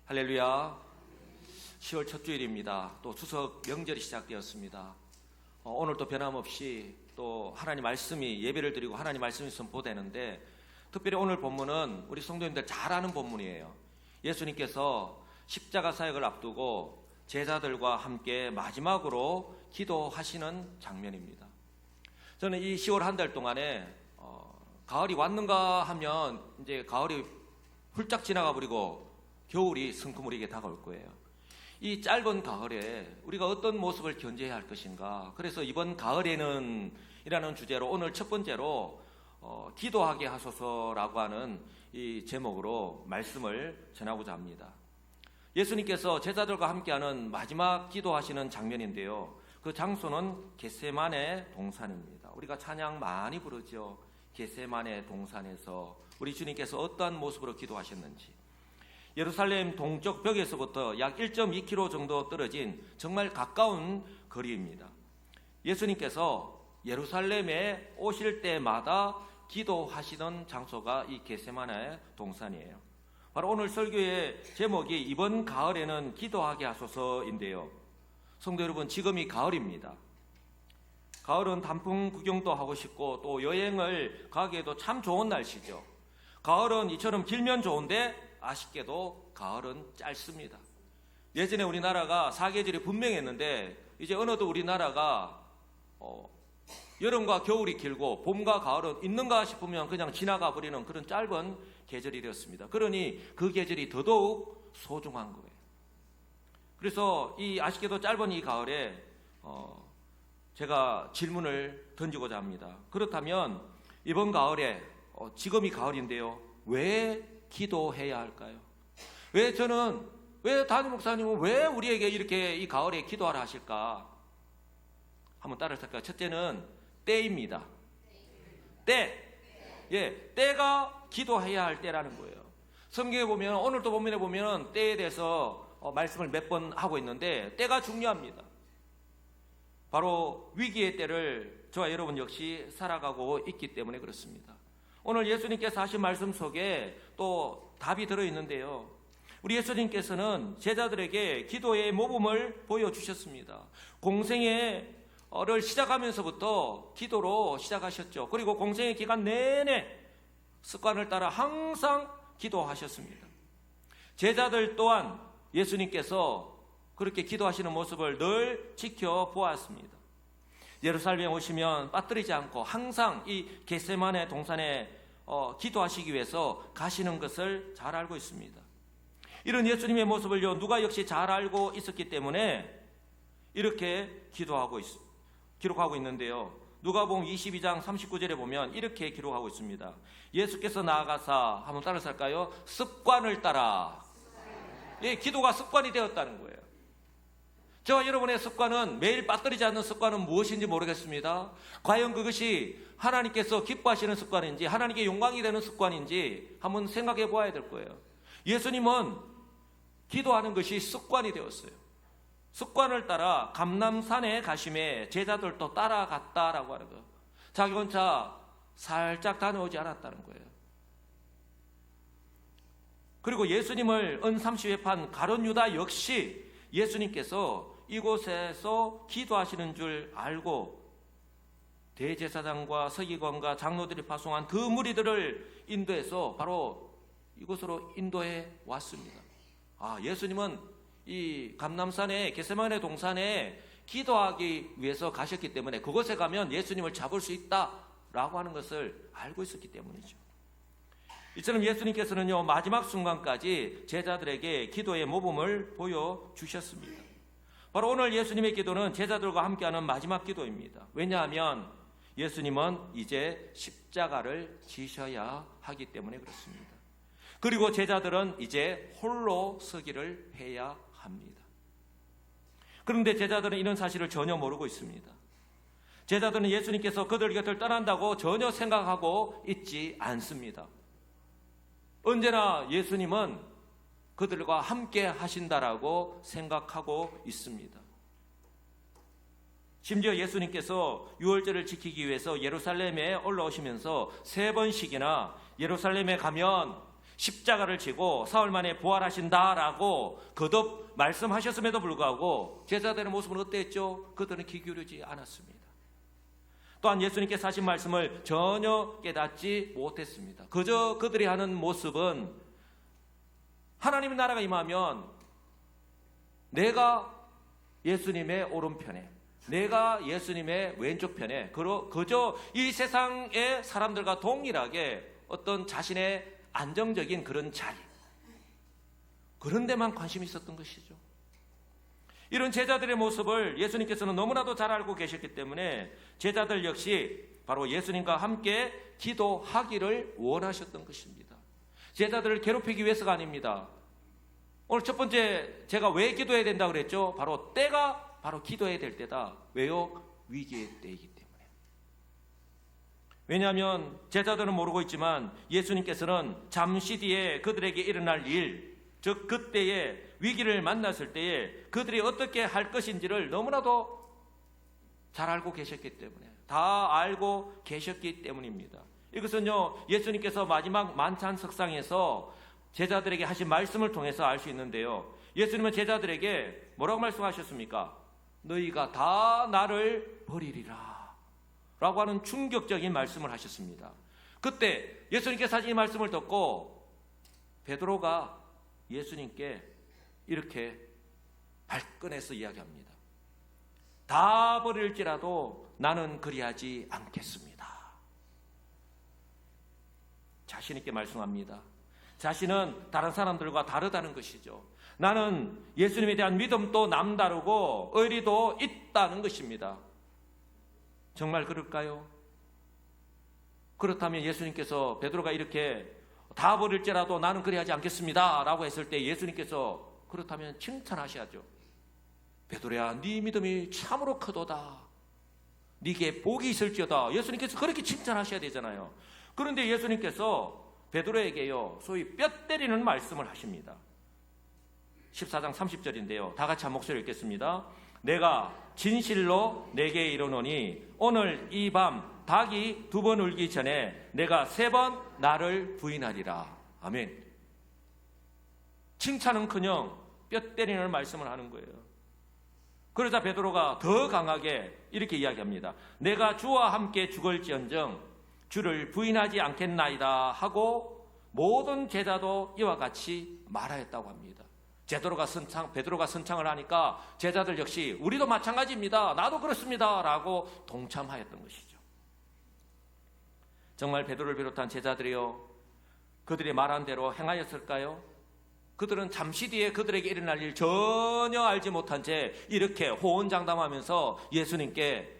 할렐루야. 10월 첫 주일입니다. 또 추석 명절이 시작되었습니다. 오늘도 변함없이 또 하나님 말씀이 예배를 드리고 하나님 말씀이 선포되는데, 특별히 오늘 본문은 우리 성도님들 잘 아는 본문이에요. 예수님께서 십자가 사역을 앞두고 제자들과 함께 마지막으로 기도하시는 장면입니다. 저는 이 10월 한 달 동안에 가을이 왔는가 하면 이제 가을이 훌쩍 지나가 버리고 겨울이 성큼 다가올 거예요. 이 짧은 가을에 우리가 어떤 모습을 견제해야 할 것인가. 그래서 이번 가을에는 이라는 주제로 오늘 첫 번째로 기도하게 하소서라고 하는 이 제목으로 말씀을 전하고자 합니다. 예수님께서 제자들과 함께하는 마지막 기도하시는 장면인데요, 그 장소는 겟세마네 동산입니다. 우리가 찬양 많이 부르죠. 겟세마네 동산에서 우리 주님께서 어떠한 모습으로 기도하셨는지. 예루살렘 동쪽 벽에서부터 약 1.2km 정도 떨어진 정말 가까운 거리입니다. 예수님께서 예루살렘에 오실 때마다 기도하시던 장소가 이 겟세마네 동산이에요. 바로 오늘 설교의 제목이 이번 가을에는 기도하게 하소서인데요. 성도 여러분, 지금이 가을입니다. 가을은 단풍 구경도 하고 싶고 또 여행을 가기에도 참 좋은 날씨죠. 가을은 이처럼 길면 좋은데 아쉽게도 가을은 짧습니다. 예전에 우리나라가 사계절이 분명했는데 이제 어느덧 우리나라가 여름과 겨울이 길고 봄과 가을은 있는가 싶으면 그냥 지나가 버리는 그런 짧은 계절이 되었습니다. 그러니 그 계절이 더더욱 소중한 거예요. 그래서 이 아쉽게도 짧은 이 가을에 제가 질문을 던지고자 합니다. 그렇다면 이번 가을에 지금이 가을인데요, 왜 기도해야 할까요? 왜 담임 목사님은 왜 우리에게 이렇게 이 가을에 기도하라 하실까? 한번 따라할까요? 첫째는 때입니다. 때가 기도해야 할 때라는 거예요. 성경에 보면, 오늘도 본문에 보면 때에 대해서 말씀을 몇 번 하고 있는데 때가 중요합니다. 바로 위기의 때를 저와 여러분 역시 살아가고 있기 때문에 그렇습니다. 오늘 예수님께서 하신 말씀 속에 또 답이 들어있는데요, 우리 예수님께서는 제자들에게 기도의 모범을 보여주셨습니다. 공생애를 시작하면서부터 기도로 시작하셨죠. 그리고 공생의 기간 내내 습관을 따라 항상 기도하셨습니다. 제자들 또한 예수님께서 그렇게 기도하시는 모습을 늘 지켜보았습니다. 예루살렘에 오시면 빠뜨리지 않고 항상 이 겟세마네 동산에 기도하시기 위해서 가시는 것을 잘 알고 있습니다. 이런 예수님의 모습을요, 누가 역시 잘 알고 있었기 때문에 이렇게 기록하고 있는데요, 누가복음 22장 39절에 보면 이렇게 기록하고 있습니다. 예수께서 나아가사, 한번 따라서 할까요? 습관을 따라. 기도가 습관이 되었다는 거예요. 저와 여러분의 습관은, 매일 빠뜨리지 않는 습관은 무엇인지 모르겠습니다. 과연 그것이 하나님께서 기뻐하시는 습관인지, 하나님께 영광이 되는 습관인지 한번 생각해 보아야 될 거예요. 예수님은 기도하는 것이 습관이 되었어요. 습관을 따라 감람산에 가심에 제자들도 따라갔다라고 하는 거예요. 자기 혼자 살짝 다녀오지 않았다는 거예요. 그리고 예수님을 은삼시에 판 가룟 유다 역시 예수님께서 이곳에서 기도하시는 줄 알고 대제사장과 서기관과 장로들이 파송한 그 무리들을 인도해서 바로 이곳으로 인도해 왔습니다. 예수님은 이 감람산에 겟세마네 동산에 기도하기 위해서 가셨기 때문에 그곳에 가면 예수님을 잡을 수 있다라고 하는 것을 알고 있었기 때문이죠. 이처럼 예수님께서는요, 마지막 순간까지 제자들에게 기도의 모범을 보여주셨습니다. 바로 오늘 예수님의 기도는 제자들과 함께하는 마지막 기도입니다. 왜냐하면 예수님은 이제 십자가를 지셔야 하기 때문에 그렇습니다. 그리고 제자들은 이제 홀로 서기를 해야 합니다. 그런데 제자들은 이런 사실을 전혀 모르고 있습니다. 제자들은 예수님께서 그들 곁을 떠난다고 전혀 생각하고 있지 않습니다. 언제나 예수님은 그들과 함께 하신다라고 생각하고 있습니다. 심지어 예수님께서 유월절을 지키기 위해서 예루살렘에 올라오시면서 3번씩이나 예루살렘에 가면 십자가를 지고 사흘 만에 부활하신다라고 거듭 말씀하셨음에도 불구하고 제자들의 모습은 어땠죠? 그들은 귀 기울이지 않았습니다. 또한 예수님께서 하신 말씀을 전혀 깨닫지 못했습니다. 그저 그들이 하는 모습은 하나님의 나라가 임하면 내가 예수님의 오른편에, 내가 예수님의 왼쪽 편에, 그저 이 세상의 사람들과 동일하게 어떤 자신의 안정적인 그런 자리, 그런 데만 관심이 있었던 것이죠. 이런 제자들의 모습을 예수님께서는 너무나도 잘 알고 계셨기 때문에 제자들 역시 바로 예수님과 함께 기도하기를 원하셨던 것입니다. 제자들을 괴롭히기 위해서가 아닙니다. 오늘 첫 번째 제가 왜 기도해야 된다고 그랬죠? 바로 때가 바로 기도해야 될 때다. 왜요? 위기의 때이기 때문에. 왜냐하면 제자들은 모르고 있지만 예수님께서는 잠시 뒤에 그들에게 일어날 일, 즉 그때에 위기를 만났을 때에 그들이 어떻게 할 것인지를 너무나도 잘 알고 계셨기 때문에, 다 알고 계셨기 때문입니다. 이것은요, 예수님께서 마지막 만찬 석상에서 제자들에게 하신 말씀을 통해서 알 수 있는데요, 예수님은 제자들에게 뭐라고 말씀하셨습니까? 너희가 다 나를 버리리라 라고 하는 충격적인 말씀을 하셨습니다. 그때 예수님께서 하신 이 말씀을 듣고 베드로가 예수님께 이렇게 발끈해서 이야기합니다. 다 버릴지라도 나는 그리하지 않겠습니다. 자신 있게 말씀합니다. 자신은 다른 사람들과 다르다는 것이죠. 나는 예수님에 대한 믿음도 남다르고 의리도 있다는 것입니다. 정말 그럴까요? 그렇다면 예수님께서 베드로가 이렇게 다 버릴지라도 나는 그리하지 않겠습니다 라고 했을 때 예수님께서 그렇다면 칭찬하셔야죠. 베드로야, 네 믿음이 참으로 크도다. 네게 복이 있을지어다. 예수님께서 그렇게 칭찬하셔야 되잖아요. 그런데 예수님께서 베드로에게요, 소위 뼈 때리는 말씀을 하십니다. 14장 30절인데요. 다 같이 한 목소리 읽겠습니다. 내가 진실로 내게 이르노니 오늘 이 밤 닭이 2번 울기 전에 내가 3번 나를 부인하리라. 아멘. 칭찬은커녕 뼈 때리는 말씀을 하는 거예요. 그러자 베드로가 더 강하게 이렇게 이야기합니다. 내가 주와 함께 죽을지언정 주를 부인하지 않겠나이다 하고 모든 제자도 이와 같이 말하였다고 합니다. 베드로가 선창을 하니까 제자들 역시 우리도 마찬가지입니다. 나도 그렇습니다. 라고 동참하였던 것이죠. 정말 베드로를 비롯한 제자들이요, 그들이 말한 대로 행하였을까요? 그들은 잠시 뒤에 그들에게 일어날 일 전혀 알지 못한 채 이렇게 호언장담하면서 예수님께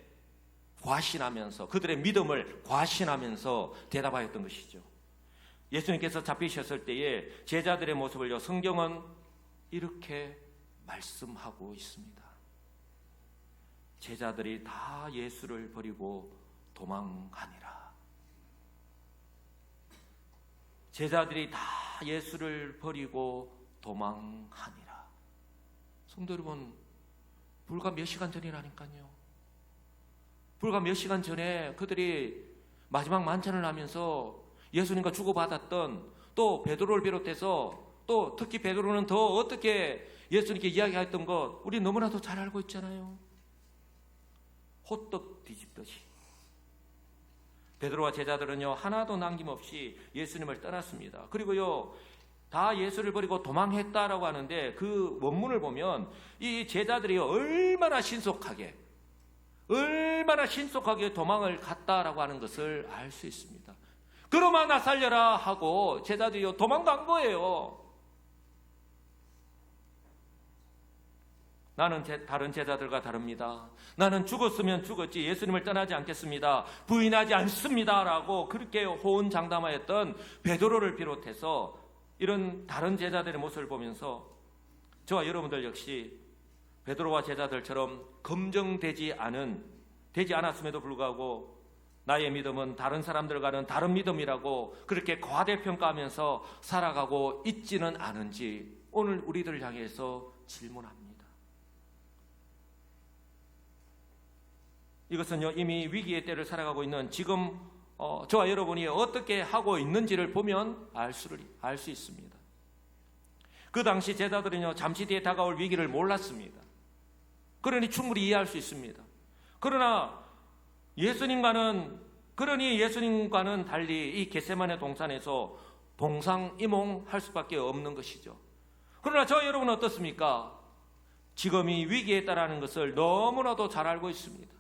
과신하면서 그들의 믿음을 과신하면서 대답하였던 것이죠. 예수님께서 잡히셨을 때에 제자들의 모습을요, 성경은 이렇게 말씀하고 있습니다. 제자들이 다 예수를 버리고 도망가니라. 제자들이 다 예수를 버리고 도망하니라. 성도 여러분, 불과 몇 시간 전이라니까요. 불과 몇 시간 전에 그들이 마지막 만찬을 하면서 예수님과 주고받았던, 또 베드로를 비롯해서 또 특히 베드로는 더 어떻게 예수님께 이야기했던 것 우리 너무나도 잘 알고 있잖아요. 호떡 뒤집듯이 베드로와 제자들은요, 하나도 남김없이 예수님을 떠났습니다. 그리고요, 다 예수를 버리고 도망했다라고 하는데 그 원문을 보면 이 제자들이 얼마나 신속하게 도망을 갔다라고 하는 것을 알 수 있습니다. 그러마 나 살려라 하고 제자들이 도망간 거예요. 나는 다른 제자들과 다릅니다. 나는 죽었으면 죽었지 예수님을 떠나지 않겠습니다. 부인하지 않습니다. 라고 그렇게 호언장담하였던 베드로를 비롯해서 이런 다른 제자들의 모습을 보면서 저와 여러분들 역시 베드로와 제자들처럼 검증되지 않았음에도 불구하고 나의 믿음은 다른 사람들과는 다른 믿음이라고 그렇게 과대평가하면서 살아가고 있지는 않은지 오늘 우리들을 향해서 질문합니다. 이것은요, 이미 위기의 때를 살아가고 있는 지금 저와 여러분이 어떻게 하고 있는지를 보면 알 수 있습니다. 그 당시 제자들은요, 잠시 뒤에 다가올 위기를 몰랐습니다. 그러니 충분히 이해할 수 있습니다. 그러나 예수님과는 달리 이 겟세마네 동산에서 동상이몽할 수밖에 없는 것이죠. 그러나 저 여러분은 어떻습니까? 지금 이 위기에 있다는 것을 너무나도 잘 알고 있습니다.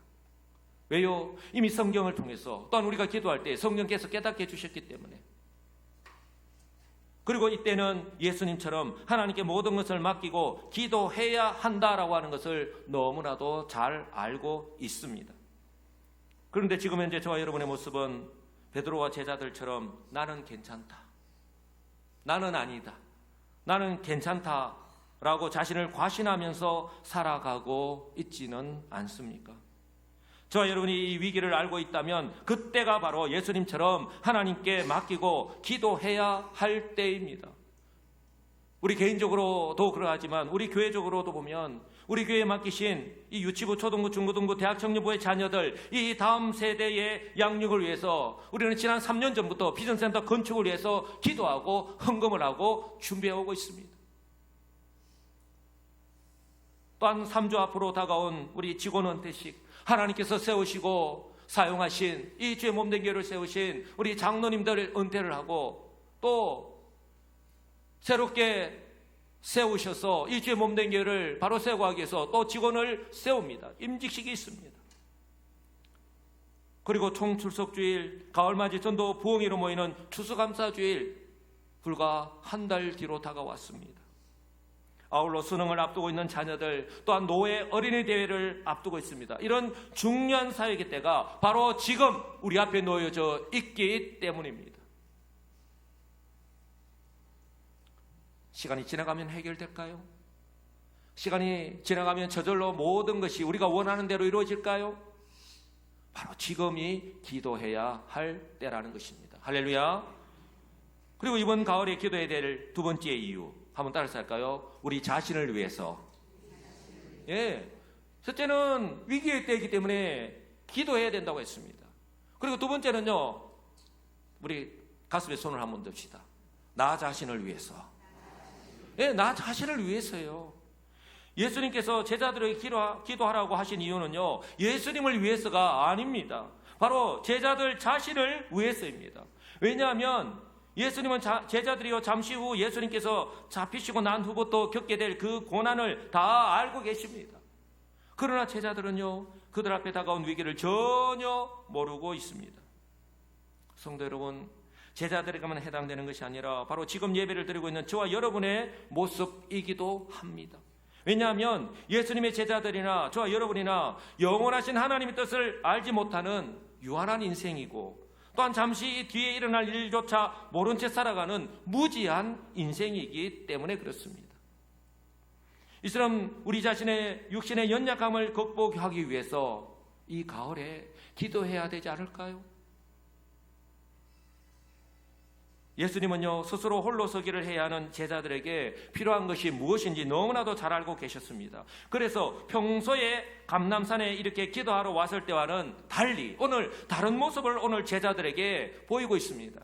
왜요? 이미 성경을 통해서 또한 우리가 기도할 때 성령께서 깨닫게 해주셨기 때문에. 그리고 이때는 예수님처럼 하나님께 모든 것을 맡기고 기도해야 한다라고 하는 것을 너무나도 잘 알고 있습니다. 그런데 지금 현재 저와 여러분의 모습은 베드로와 제자들처럼 나는 괜찮다, 나는 아니다, 나는 괜찮다라고 자신을 과신하면서 살아가고 있지는 않습니까? 저와 여러분이 이 위기를 알고 있다면 그때가 바로 예수님처럼 하나님께 맡기고 기도해야 할 때입니다. 우리 개인적으로도 그러하지만 우리 교회적으로도 보면 우리 교회에 맡기신 이 유치부, 초등부, 중고등부, 대학 청년부의 자녀들, 이 다음 세대의 양육을 위해서 우리는 지난 3년 전부터 비전센터 건축을 위해서 기도하고 헌금을 하고 준비해오고 있습니다. 또한 3주 앞으로 다가온 우리 직원 은퇴식, 하나님께서 세우시고 사용하신 이 주의 몸된 교회를 세우신 우리 장로님들 은퇴를 하고 또 새롭게 세우셔서 이 주의 몸된 교회를 바로 세워가기 위해서 또 직원을 세웁니다. 임직식이 있습니다. 그리고 총출석주일, 가을맞이 전도 부흥회로 모이는 추수감사주일 불과 한 달 뒤로 다가왔습니다. 아울러 수능을 앞두고 있는 자녀들, 또한 노회 어린이 대회를 앞두고 있습니다. 이런 중요한 사역의 때가 바로 지금 우리 앞에 놓여져 있기 때문입니다. 시간이 지나가면 해결될까요? 시간이 지나가면 저절로 모든 것이 우리가 원하는 대로 이루어질까요? 바로 지금이 기도해야 할 때라는 것입니다. 할렐루야. 그리고 이번 가을에 기도해야 될 두 번째 이유, 한번 따라서 할까요? 우리 자신을 위해서. 첫째는 위기의 때이기 때문에 기도해야 된다고 했습니다. 그리고 두 번째는요, 우리 가슴에 손을 한번 듭시다. 나 자신을 위해서. 나 자신을 위해서요. 예수님께서 제자들에게 기도하라고 하신 이유는요, 예수님을 위해서가 아닙니다. 바로 제자들 자신을 위해서입니다. 왜냐하면 예수님은 제자들이요, 잠시 후 예수님께서 잡히시고 난 후부터 겪게 될 그 고난을 다 알고 계십니다. 그러나 제자들은요, 그들 앞에 다가온 위기를 전혀 모르고 있습니다. 성도 여러분, 제자들에게만 해당되는 것이 아니라 바로 지금 예배를 드리고 있는 저와 여러분의 모습이기도 합니다. 왜냐하면 예수님의 제자들이나 저와 여러분이나 영원하신 하나님의 뜻을 알지 못하는 유한한 인생이고, 또한 잠시 뒤에 일어날 일조차 모른 채 살아가는 무지한 인생이기 때문에 그렇습니다. 이처럼 우리 자신의 육신의 연약함을 극복하기 위해서 이 가을에 기도해야 되지 않을까요? 예수님은요, 스스로 홀로 서기를 해야 하는 제자들에게 필요한 것이 무엇인지 너무나도 잘 알고 계셨습니다. 그래서 평소에 감람산에 이렇게 기도하러 왔을 때와는 달리 오늘 다른 모습을 오늘 제자들에게 보이고 있습니다.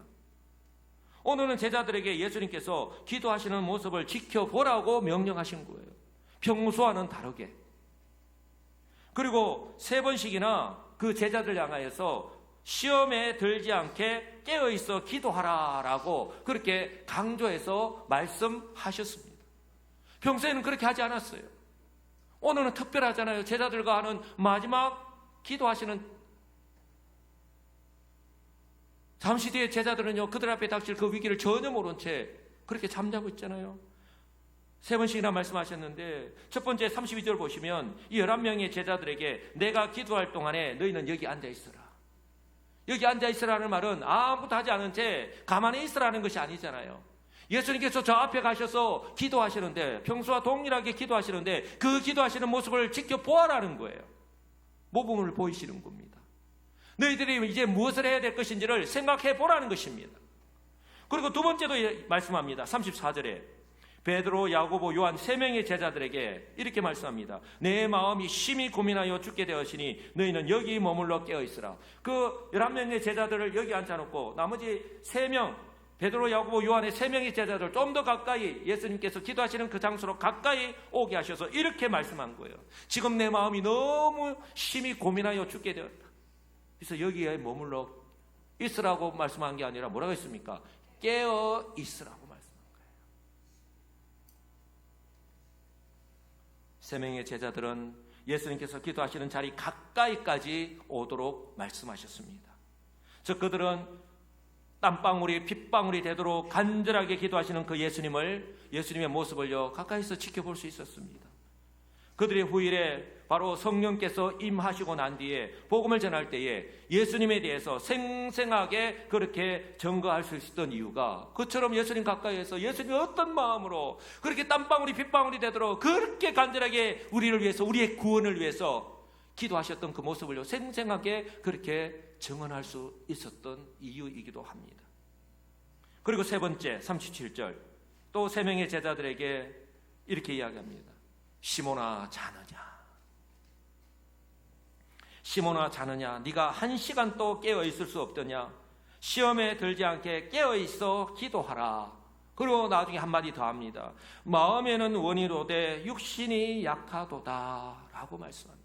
오늘은 제자들에게 예수님께서 기도하시는 모습을 지켜보라고 명령하신 거예요. 평소와는 다르게. 그리고 3번씩이나 그 제자들 향하여서 시험에 들지 않게 깨어있어 기도하라라고 그렇게 강조해서 말씀하셨습니다. 평소에는 그렇게 하지 않았어요. 오늘은 특별하잖아요. 제자들과 하는 마지막 기도하시는, 잠시 뒤에 제자들은요, 그들 앞에 닥칠 그 위기를 전혀 모른 채 그렇게 잠자고 있잖아요. 3번씩이나 말씀하셨는데, 첫 번째 32절 보시면 이 11명의 제자들에게 내가 기도할 동안에 너희는 여기 앉아있어라. 여기 앉아있으라는 말은 아무것도 하지 않은 채 가만히 있으라는 것이 아니잖아요. 예수님께서 저 앞에 가셔서 기도하시는데, 평소와 동일하게 기도하시는데 그 기도하시는 모습을 지켜보아라는 거예요. 모범을 보이시는 겁니다. 너희들이 이제 무엇을 해야 될 것인지를 생각해 보라는 것입니다. 그리고 두 번째도 말씀합니다. 34절에 베드로, 야고보, 요한 세 명의 제자들에게 이렇게 말씀합니다. 내 마음이 심히 고민하여 죽게 되었으니 너희는 여기 머물러 깨어 있으라. 그 11명의 제자들을 여기 앉혀놓고 나머지 3명, 베드로, 야고보, 요한의 3명의 제자들 좀 더 가까이, 예수님께서 기도하시는 그 장소로 가까이 오게 하셔서 이렇게 말씀한 거예요. 지금 내 마음이 너무 심히 고민하여 죽게 되었다. 그래서 여기에 머물러 있으라고 말씀한 게 아니라 뭐라고 했습니까? 깨어 있으라고 말씀한 거예요. 3명의 제자들은 예수님께서 기도하시는 자리 가까이까지 오도록 말씀하셨습니다. 즉 그들은 땀방울이 핏방울이 되도록 간절하게 기도하시는 그 예수님의 모습을요 가까이서 지켜볼 수 있었습니다. 그들의 후일에 바로 성령께서 임하시고 난 뒤에 복음을 전할 때에 예수님에 대해서 생생하게 그렇게 증거할 수 있었던 이유가, 그처럼 예수님 가까이에서 예수님이 어떤 마음으로 그렇게 땀방울이 핏방울이 되도록 그렇게 간절하게 우리를 위해서, 우리의 구원을 위해서 기도하셨던 그 모습을요 생생하게 그렇게 증언할 수 있었던 이유이기도 합니다. 그리고 세 번째 37절, 또 3명의 제자들에게 이렇게 이야기합니다. 시몬아 자느냐, 시몬아 자느냐, 네가 1시간 또 깨어 있을 수 없더냐? 시험에 들지 않게 깨어 있어 기도하라. 그리고 나중에 한마디 더 합니다. 마음에는 원이로되 육신이 약하도다 라고 말씀합니다.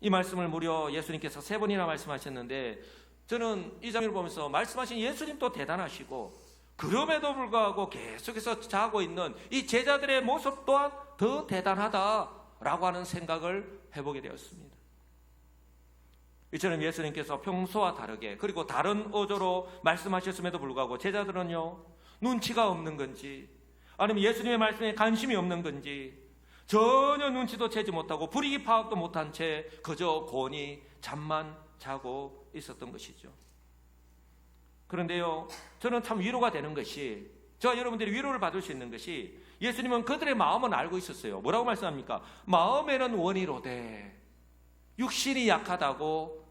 이 말씀을 무려 예수님께서 3번이나 말씀하셨는데, 저는 이 장면을 보면서 말씀하신 예수님도 대단하시고 그럼에도 불구하고 계속해서 자고 있는 이 제자들의 모습 또한 더 대단하다라고 하는 생각을 해보게 되었습니다. 이처럼 예수님께서 평소와 다르게, 그리고 다른 어조로 말씀하셨음에도 불구하고 제자들은요 눈치가 없는 건지 아니면 예수님의 말씀에 관심이 없는 건지 전혀 눈치도 채지 못하고 불이익 파악도 못한 채 그저 곤히 잠만 자고 있었던 것이죠. 그런데요, 저는 참 위로가 되는 것이, 저와 여러분들이 위로를 받을 수 있는 것이, 예수님은 그들의 마음은 알고 있었어요. 뭐라고 말씀합니까? 마음에는 원이로되 육신이 약하다고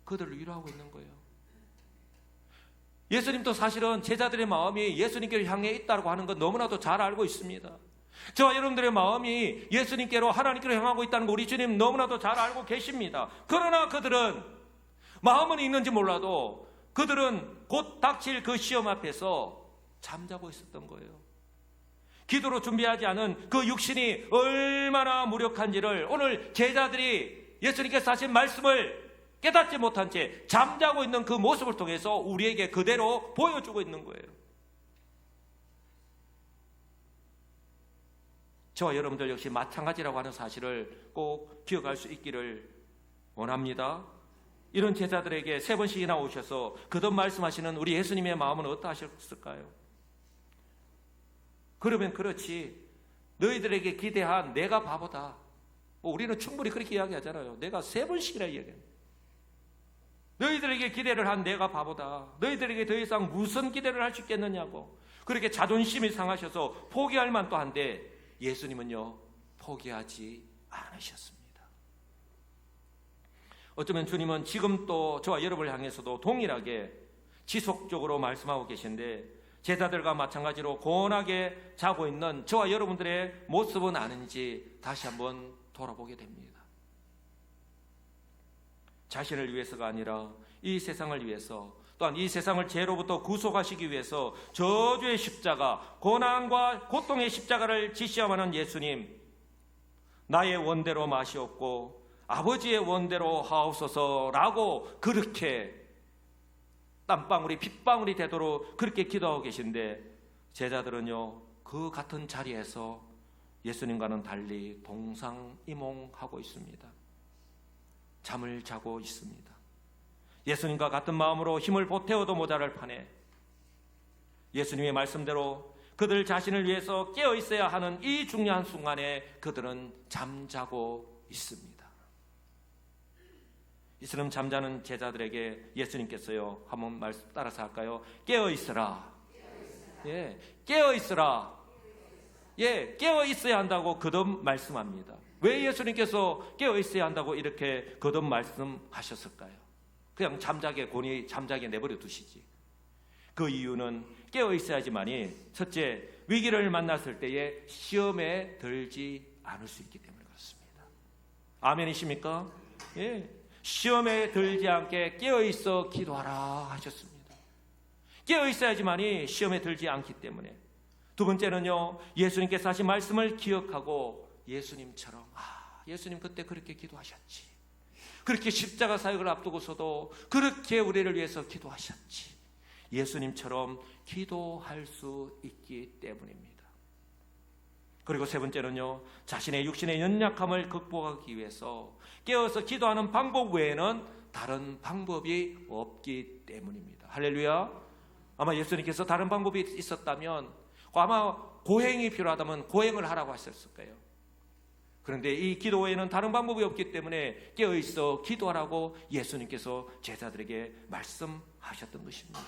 그들을 위로하고 있는 거예요. 예수님도 사실은 제자들의 마음이 예수님께로 향해 있다고 하는 건 너무나도 잘 알고 있습니다. 저와 여러분들의 마음이 예수님께로, 하나님께로 향하고 있다는 거 우리 주님 너무나도 잘 알고 계십니다. 그러나 그들은 마음은 있는지 몰라도 그들은 곧 닥칠 그 시험 앞에서 잠자고 있었던 거예요. 기도로 준비하지 않은 그 육신이 얼마나 무력한지를 오늘 제자들이 예수님께서 하신 말씀을 깨닫지 못한 채 잠자고 있는 그 모습을 통해서 우리에게 그대로 보여주고 있는 거예요. 저와 여러분들 역시 마찬가지라고 하는 사실을 꼭 기억할 수 있기를 원합니다. 이런 제자들에게 3번씩이나 오셔서 거듭 말씀하시는 우리 예수님의 마음은 어떠하셨을까요? 그러면 그렇지, 너희들에게 기대한 내가 바보다, 우리는 충분히 그렇게 이야기하잖아요. 내가 3번씩이나 이야기합니다. 너희들에게 기대를 한 내가 바보다, 너희들에게 더 이상 무슨 기대를 할 수 있겠느냐고 그렇게 자존심이 상하셔서 포기할 만도 한데 예수님은요 포기하지 않으셨습니다. 어쩌면 주님은 지금 또 저와 여러분을 향해서도 동일하게 지속적으로 말씀하고 계신데, 제자들과 마찬가지로 고온하게 자고 있는 저와 여러분들의 모습은 아닌지 다시 한번 돌아보게 됩니다. 자신을 위해서가 아니라 이 세상을 위해서, 또한 이 세상을 죄로부터 구속하시기 위해서 저주의 십자가, 고난과 고통의 십자가를 지시하는 예수님, 나의 원대로 마시옵고 아버지의 원대로 하옵소서라고 그렇게 땀방울이 핏방울이 되도록 그렇게 기도하고 계신데, 제자들은요 그 같은 자리에서 예수님과는 달리 동상이몽하고 있습니다. 잠을 자고 있습니다. 예수님과 같은 마음으로 힘을 보태어도 모자랄 판에 예수님의 말씀대로 그들 자신을 위해서 깨어 있어야 하는 이 중요한 순간에 그들은 잠자고 있습니다. 이처럼 잠자는 제자들에게 예수님께서요 한번 말씀 따라서 할까요? 깨어 있으라. 예, 깨어 있으라. 예, 깨어 있어야 한다고 거듭 말씀합니다. 왜 예수님께서 깨어 있어야 한다고 이렇게 거듭 말씀하셨을까요? 그냥 곤히 잠자게 내버려 두시지. 그 이유는 깨어 있어야지만이 첫째, 위기를 만났을 때에 시험에 들지 않을 수 있기 때문에 그렇습니다. 아멘이십니까? 예. 시험에 들지 않게 깨어 있어 기도하라 하셨습니다. 깨어 있어야지만이 시험에 들지 않기 때문에. 두 번째는요, 예수님께서 하신 말씀을 기억하고 예수님처럼 예수님 그때 그렇게 기도하셨지. 그렇게 십자가 사역을 앞두고서도 그렇게 우리를 위해서 기도하셨지. 예수님처럼 기도할 수 있기 때문입니다. 그리고 세 번째는요, 자신의 육신의 연약함을 극복하기 위해서 깨어서 기도하는 방법 외에는 다른 방법이 없기 때문입니다. 할렐루야. 아마 예수님께서 다른 방법이 있었다면 아마 고행이 필요하다면 고행을 하라고 하셨을 거예요. 그런데 이 기도 외에는 다른 방법이 없기 때문에 깨어있어 기도하라고 예수님께서 제자들에게 말씀하셨던 것입니다.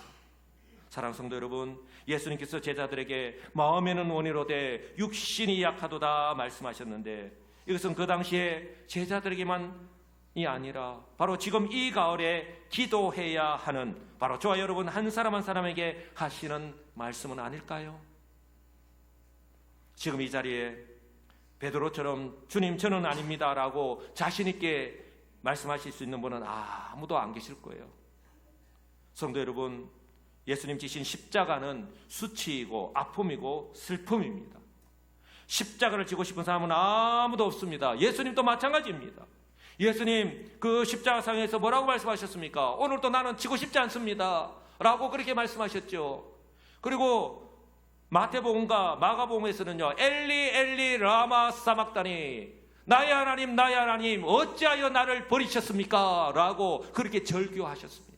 사랑하는 성도 여러분, 예수님께서 제자들에게 마음에는 원이로되 육신이 약하도다 말씀하셨는데, 이것은 그 당시에 제자들에게만이 아니라 바로 지금 이 가을에 기도해야 하는 바로 저와 여러분 한 사람 한 사람에게 하시는 말씀은 아닐까요? 지금 이 자리에 베드로처럼 주님 저는 아닙니다 라고 자신 있게 말씀하실 수 있는 분은 아무도 안 계실 거예요. 성도 여러분, 예수님 지신 십자가는 수치이고 아픔이고 슬픔입니다. 십자가를 지고 싶은 사람은 아무도 없습니다. 예수님도 마찬가지입니다. 예수님 그 십자가상에서 뭐라고 말씀하셨습니까? 오늘도 나는 지고 싶지 않습니다 라고 그렇게 말씀하셨죠. 그리고 마태복음과 마가복음에서는요, 엘리 엘리 라마 사막다니, 나의 하나님 어찌하여 나를 버리셨습니까? 라고 그렇게 절규하셨습니다.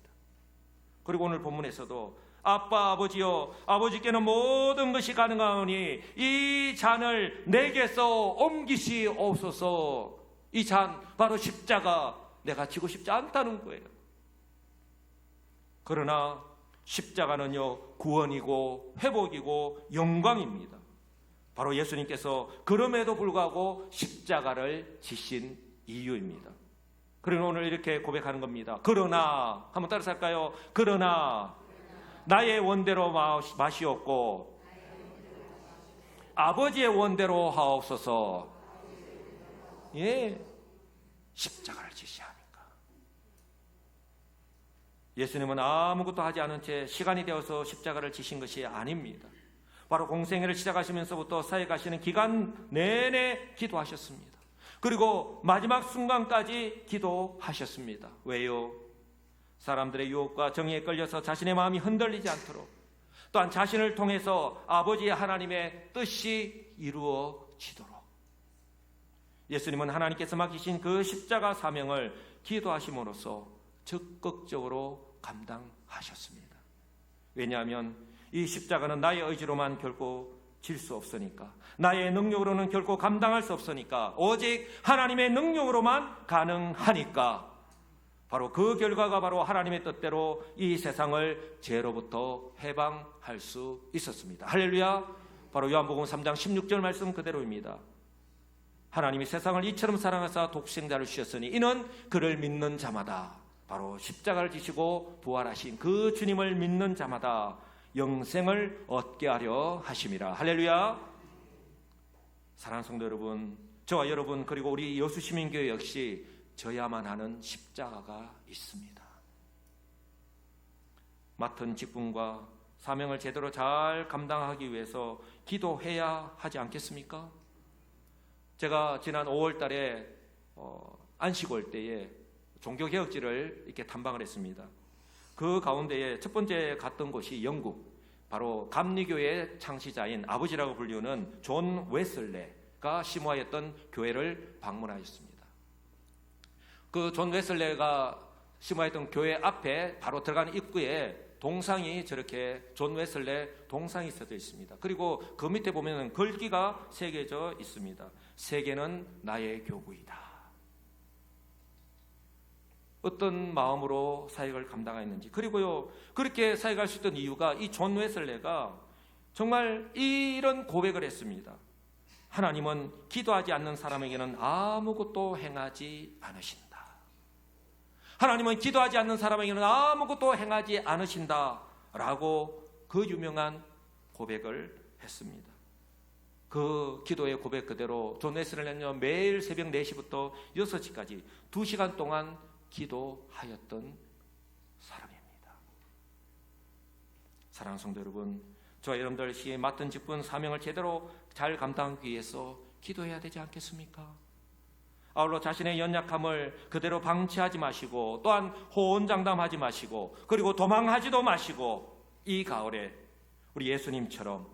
그리고 오늘 본문에서도 아빠 아버지여, 아버지께는 모든 것이 가능하오니 이 잔을 내게서 옮기시옵소서. 이 잔 바로 십자가, 내가 지고 싶지 않다는 거예요. 그러나 십자가는요, 구원이고 회복이고 영광입니다. 바로 예수님께서 그럼에도 불구하고 십자가를 지신 이유입니다. 그러나 오늘 이렇게 고백하는 겁니다. 그러나, 한번 따라서 할까요? 그러나 나의 원대로 마시옵고 아버지의 원대로 하옵소서. 예, 십자가를 지시하니까. 예수님은 아무것도 하지 않은 채 시간이 되어서 십자가를 지신 것이 아닙니다. 바로 공생애를 시작하시면서부터 사역하시는 기간 내내 기도하셨습니다. 그리고 마지막 순간까지 기도하셨습니다. 왜요? 사람들의 유혹과 정의에 끌려서 자신의 마음이 흔들리지 않도록, 또한 자신을 통해서 아버지의 하나님의 뜻이 이루어지도록. 예수님은 하나님께서 맡기신 그 십자가 사명을 기도하심으로써 적극적으로 감당하셨습니다. 왜냐하면 이 십자가는 나의 의지로만 결코 질 수 없으니까, 나의 능력으로는 결코 감당할 수 없으니까, 오직 하나님의 능력으로만 가능하니까, 바로 그 결과가 바로 하나님의 뜻대로 이 세상을 죄로부터 해방할 수 있었습니다. 할렐루야. 바로 요한복음 3장 16절 말씀 그대로입니다. 하나님이 세상을 이처럼 사랑하사 독생자를 주셨으니 이는 그를 믿는 자마다, 바로 십자가를 지시고 부활하신 그 주님을 믿는 자마다 영생을 얻게 하려 하심이라. 할렐루야. 사랑하는 성도 여러분, 저와 여러분 그리고 우리 여수시민교회 역시 져야만 하는 십자가가 있습니다. 맡은 직분과 사명을 제대로 잘 감당하기 위해서 기도해야 하지 않겠습니까? 제가 지난 5월 달에 안식 올 때에 종교개혁지를 이렇게 탐방을 했습니다. 그 가운데에 첫 번째 갔던 곳이 영국, 바로 감리교의 창시자인 아버지라고 불리우는 존 웨슬레가 심화했던 교회를 방문하였습니다. 그 존 웨슬레가 심화했던 교회 앞에 바로 들어가는 입구에 동상이, 저렇게 존 웨슬레 동상이 써져 있습니다. 그리고 그 밑에 보면 글귀가 새겨져 있습니다. 세계는 나의 교구이다. 어떤 마음으로 사역을 감당했는지, 그리고요, 그렇게 사역할 수 있던 이유가 이 존 웨슬레가 정말 이런 고백을 했습니다. 하나님은 기도하지 않는 사람에게는 아무것도 행하지 않으신다. 하나님은 기도하지 않는 사람에게는 아무것도 행하지 않으신다 라고 그 유명한 고백을 했습니다. 그 기도의 고백 그대로 존 웨슬리는요, 매일 새벽 4시부터 6시까지 2시간 동안 기도하였던 사람입니다. 사랑하는 성도 여러분, 저와 여러분들 이 맡은 직분 사명을 제대로 잘 감당하기 위해서 기도해야 되지 않겠습니까? 아울러 자신의 연약함을 그대로 방치하지 마시고, 또한 호언장담하지 마시고, 그리고 도망하지도 마시고, 이 가을에 우리 예수님처럼,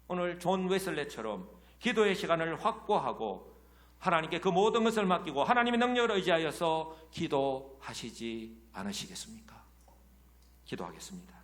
오늘 존 웨슬레처럼 기도의 시간을 확보하고 하나님께 그 모든 것을 맡기고 하나님의 능력을 의지하여서 기도하시지 않으시겠습니까? 기도하겠습니다.